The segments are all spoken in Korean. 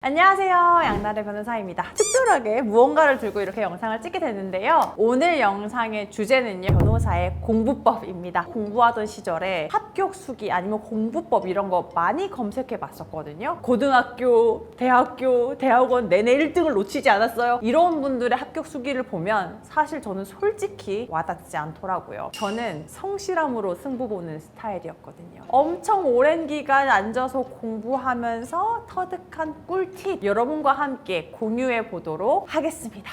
안녕하세요, 양나래 변호사입니다. 특별하게 무언가를 들고 이렇게 영상을 찍게 됐는데요. 오늘 영상의 주제는요, 변호사의 공부법입니다. 공부하던 시절에 합격 수기 아니면 공부법 이런 거 많이 검색해 봤었거든요. 고등학교, 대학교, 대학원 내내 1등을 놓치지 않았어요. 이런 분들의 합격 수기를 보면 사실 저는 솔직히 와닿지 않더라고요. 저는 성실함으로 승부 보는 스타일이었거든요. 엄청 오랜 기간 앉아서 공부하면서 터득한 꿀팁 여러분과 함께 공유해 보도록 하겠습니다.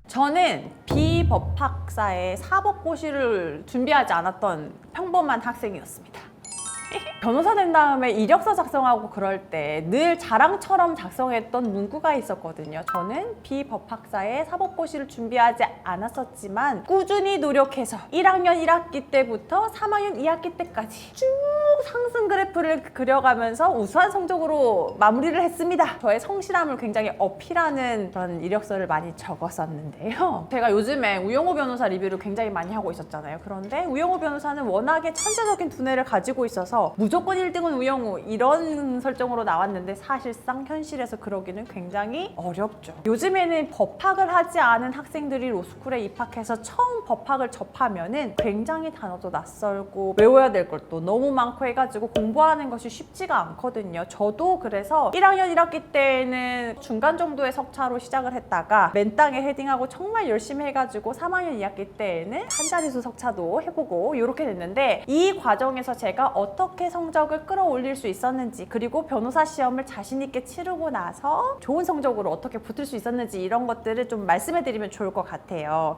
저는 비법학사의 사법고시를 준비하지 않았던 평범한 학생이었습니다. 변호사 된 다음에 이력서 작성하고 그럴 때 늘 자랑처럼 작성했던 문구가 있었거든요. 저는 비법학사의 사법고시를 준비하지 않았었지만 꾸준히 노력해서 1학년 1학기 때부터 3학년 2학기 때까지 쭉 상승 그래프를 그려가면서 우수한 성적으로 마무리를 했습니다. 저의 성실함을 굉장히 어필하는 그런 이력서를 많이 적었었는데요. 제가 요즘에 우영우 변호사 리뷰를 굉장히 많이 하고 있었잖아요. 그런데 우영우 변호사는 워낙에 천재적인 두뇌를 가지고 있어서 무조건 1등은 우영우 이런 설정으로 나왔는데 사실상 현실에서 그러기는 굉장히 어렵죠. 요즘에는 법학을 하지 않은 학생들이 로스쿨에 입학해서 처음 법학을 접하면은 굉장히 단어도 낯설고 외워야 될 것도 너무 많고 해가지고 공부하는 것이 쉽지가 않거든요. 저도 그래서 1학년 1학기 때에는 중간 정도의 석차로 시작을 했다가 맨땅에 헤딩하고 정말 열심히 해가지고 3학년 2학기 때에는 한 자릿수 석차도 해보고 이렇게 됐는데 이 과정에서 제가 어떻게 성적을 끌어올릴 수 있었는지 그리고 변호사 시험을 자신 있게 치르고 나서 좋은 성적으로 어떻게 붙을 수 있었는지 이런 것들을 좀 말씀해 드리면 좋을 것 같아요.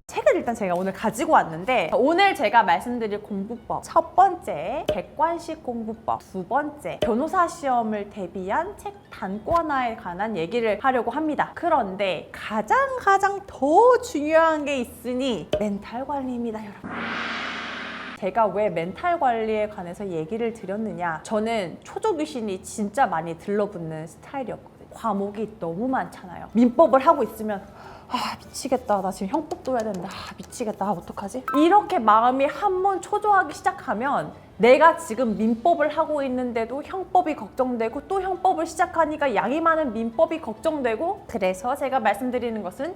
책을 일단 제가 오늘 가지고 왔는데 오늘 제가 말씀드릴 공부법 첫 번째 객관식 공부법, 두 번째 변호사 시험을 대비한 책 단권화에 관한 얘기를 하려고 합니다. 그런데 가장 더 중요한 게 있으니 멘탈 관리입니다, 여러분. 제가 왜 멘탈 관리에 관해서 얘기를 드렸느냐, 저는 초조 귀신이 진짜 많이 들러붙는 스타일이었거든요. 과목이 너무 많잖아요. 민법을 하고 있으면 미치겠다, 나 지금 형법도 해야 된다, 미치겠다, 어떡하지? 이렇게 마음이 한번 초조하기 시작하면 내가 지금 민법을 하고 있는데도 형법이 걱정되고 또 형법을 시작하니까 양이 많은 민법이 걱정되고, 그래서 제가 말씀드리는 것은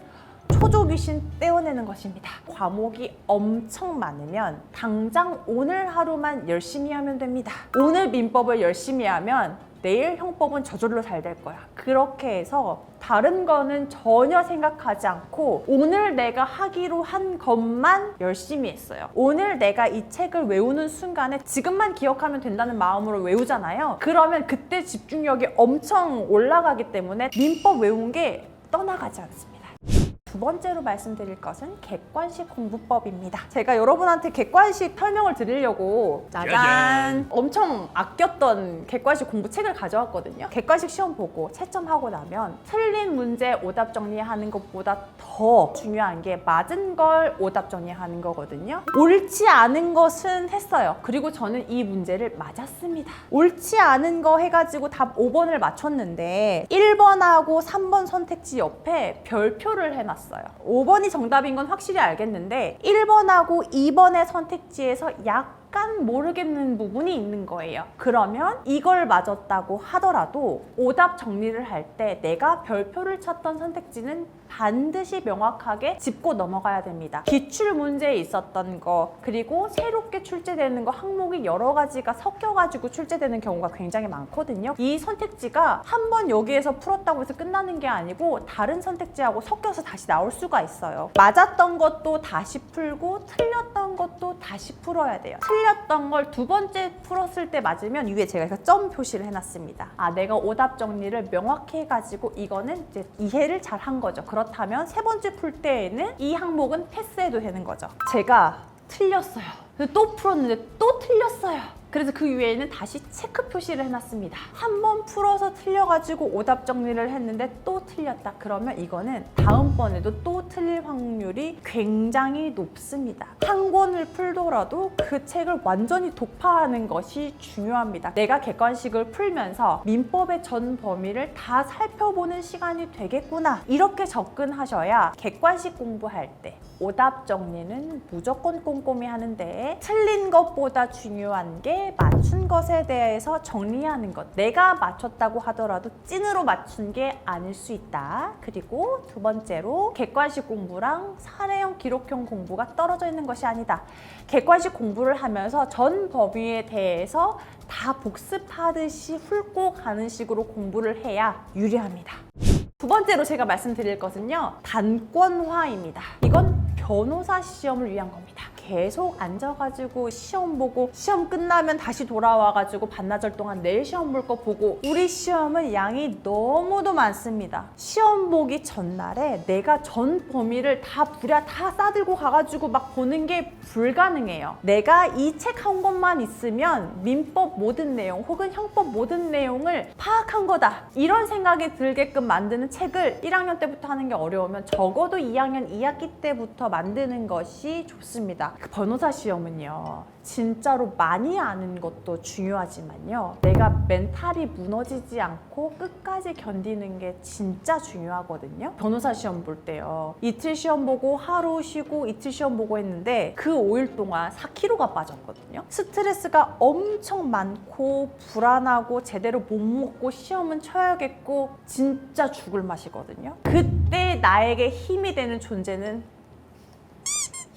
초조 귀신 떼어내는 것입니다. 과목이 엄청 많으면 당장 오늘 하루만 열심히 하면 됩니다. 오늘 민법을 열심히 하면 내일 형법은 저절로 잘 될 거야. 그렇게 해서 다른 거는 전혀 생각하지 않고 오늘 내가 하기로 한 것만 열심히 했어요. 오늘 내가 이 책을 외우는 순간에 지금만 기억하면 된다는 마음으로 외우잖아요. 그러면 그때 집중력이 엄청 올라가기 때문에 민법 외운 게 떠나가지 않습니다. 두 번째로 말씀드릴 것은 객관식 공부법입니다. 제가 여러분한테 객관식 설명을 드리려고 짜잔! 엄청 아꼈던 객관식 공부책을 가져왔거든요. 객관식 시험 보고 채점하고 나면 틀린 문제 오답 정리하는 것보다 더 중요한 게 맞은 걸 오답 정리하는 거거든요. 옳지 않은 것은 했어요. 그리고 저는 이 문제를 맞았습니다. 옳지 않은 거 해가지고 답 5번을 맞췄는데 1번하고 3번 선택지 옆에 별표를 해놨어요. 5번이 정답인 건 확실히 알겠는데 1번하고 2번의 선택지에서 약간 모르겠는 부분이 있는 거예요. 그러면 이걸 맞았다고 하더라도 오답 정리를 할 때 내가 별표를 쳤던 선택지는 반드시 명확하게 짚고 넘어가야 됩니다. 기출 문제에 있었던 거, 그리고 새롭게 출제되는 거, 항목이 여러 가지가 섞여가지고 출제되는 경우가 굉장히 많거든요. 이 선택지가 한번 여기에서 풀었다고 해서 끝나는 게 아니고 다른 선택지하고 섞여서 다시 나올 수가 있어요. 맞았던 것도 다시 풀고 틀렸던 것도 다시 풀어야 돼요. 틀렸던 걸 두 번째 풀었을 때 맞으면 위에 제가 이렇게 점 표시를 해놨습니다. 내가 오답 정리를 명확히 해가지고 이거는 이제 이해를 잘 한 거죠. 그렇다면 세 번째 풀 때에는 이 항목은 패스해도 되는 거죠. 제가 틀렸어요. 또 풀었는데 또 틀렸어요. 그래서 그 위에는 다시 체크 표시를 해놨습니다. 한 번 풀어서 틀려가지고 오답 정리를 했는데 또 틀렸다. 그러면 이거는 다음번에도 또 틀릴 확률이 굉장히 높습니다. 한 권을 풀더라도 그 책을 완전히 독파하는 것이 중요합니다. 내가 객관식을 풀면서 민법의 전 범위를 다 살펴보는 시간이 되겠구나. 이렇게 접근하셔야 객관식 공부할 때 오답 정리는 무조건 꼼꼼히 하는데 틀린 것보다 중요한 게 내게 맞춘 것에 대해서 정리하는 것. 내가 맞췄다고 하더라도 찐으로 맞춘 게 아닐 수 있다. 그리고 두 번째로 객관식 공부랑 사례형 기록형 공부가 떨어져 있는 것이 아니다. 객관식 공부를 하면서 전 범위에 대해서 다 복습하듯이 훑고 가는 식으로 공부를 해야 유리합니다. 두 번째로 제가 말씀드릴 것은요, 단권화입니다. 이건 변호사 시험을 위한 겁니다. 계속 앉아가지고 시험 보고 시험 끝나면 다시 돌아와가지고 반나절 동안 내일 시험 볼 거 보고, 우리 시험은 양이 너무도 많습니다. 시험 보기 전날에 내가 전 범위를 다 부랴 다 싸들고 가가지고 막 보는 게 불가능해요. 내가 이 책 한 권만 있으면 민법 모든 내용 혹은 형법 모든 내용을 파악한 거다, 이런 생각이 들게끔 만드는 책을 1학년 때부터 하는 게 어려우면 적어도 2학년 2학기 때부터 만드는 것이 좋습니다. 그 변호사 시험은요, 진짜로 많이 아는 것도 중요하지만요, 내가 멘탈이 무너지지 않고 끝까지 견디는 게 진짜 중요하거든요. 변호사 시험 볼 때요, 이틀 시험 보고 하루 쉬고 이틀 시험 보고 했는데 그 5일 동안 4kg가 빠졌거든요. 스트레스가 엄청 많고 불안하고 제대로 못 먹고 시험은 쳐야겠고 진짜 죽을 맛이거든요. 그때 나에게 힘이 되는 존재는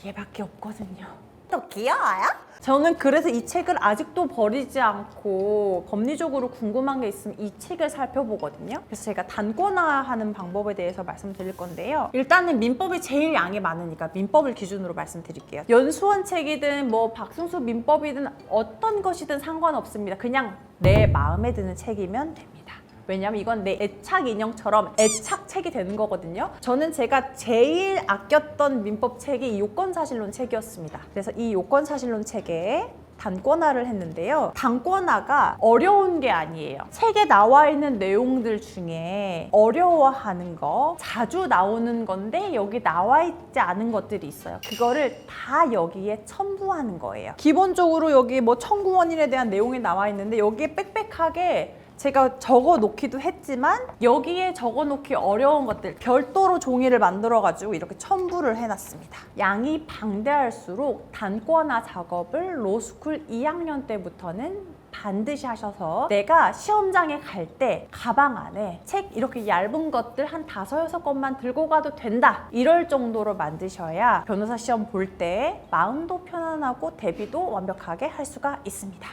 얘밖에 없거든요. 또 귀여워요? 저는 그래서 이 책을 아직도 버리지 않고 법리적으로 궁금한 게 있으면 이 책을 살펴보거든요. 그래서 제가 단권화하는 방법에 대해서 말씀드릴 건데요. 일단은 민법이 제일 양이 많으니까 민법을 기준으로 말씀드릴게요. 연수원 책이든 뭐 박승수 민법이든 어떤 것이든 상관없습니다. 그냥 내 마음에 드는 책이면 됩니다. 왜냐면 이건 내 애착 인형처럼 애착책이 되는 거거든요. 저는 제가 제일 아꼈던 민법 책이 이 요건사실론 책이었습니다. 그래서 이 요건사실론 책에 단권화를 했는데요. 단권화가 어려운 게 아니에요. 책에 나와 있는 내용들 중에 어려워하는 거, 자주 나오는 건데 여기 나와 있지 않은 것들이 있어요. 그거를 다 여기에 첨부하는 거예요. 기본적으로 여기 뭐 청구원인에 대한 내용이 나와 있는데 여기에 빽빽하게 제가 적어 놓기도 했지만 여기에 적어 놓기 어려운 것들 별도로 종이를 만들어 가지고 이렇게 첨부를 해놨습니다. 양이 방대할수록 단권화 작업을 로스쿨 2학년 때부터는 반드시 하셔서 내가 시험장에 갈 때 가방 안에 책 이렇게 얇은 것들 한 5, 6권만 들고 가도 된다, 이럴 정도로 만드셔야 변호사 시험 볼 때 마음도 편안하고 대비도 완벽하게 할 수가 있습니다.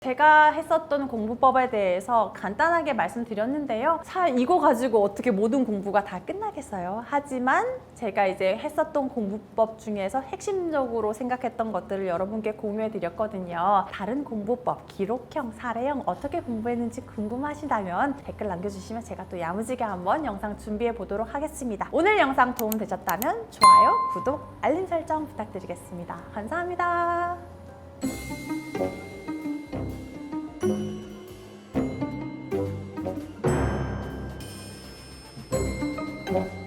제가 했었던 공부법에 대해서 간단하게 말씀드렸는데요. 이거 가지고 어떻게 모든 공부가 다 끝나겠어요? 하지만 제가 이제 했었던 공부법 중에서 핵심적으로 생각했던 것들을 여러분께 공유해 드렸거든요. 다른 공부법, 기록형, 사례형 어떻게 공부했는지 궁금하시다면 댓글 남겨주시면 제가 또 야무지게 한번 영상 준비해 보도록 하겠습니다. 오늘 영상 도움 되셨다면 좋아요, 구독, 알림 설정 부탁드리겠습니다. 감사합니다. 뭐?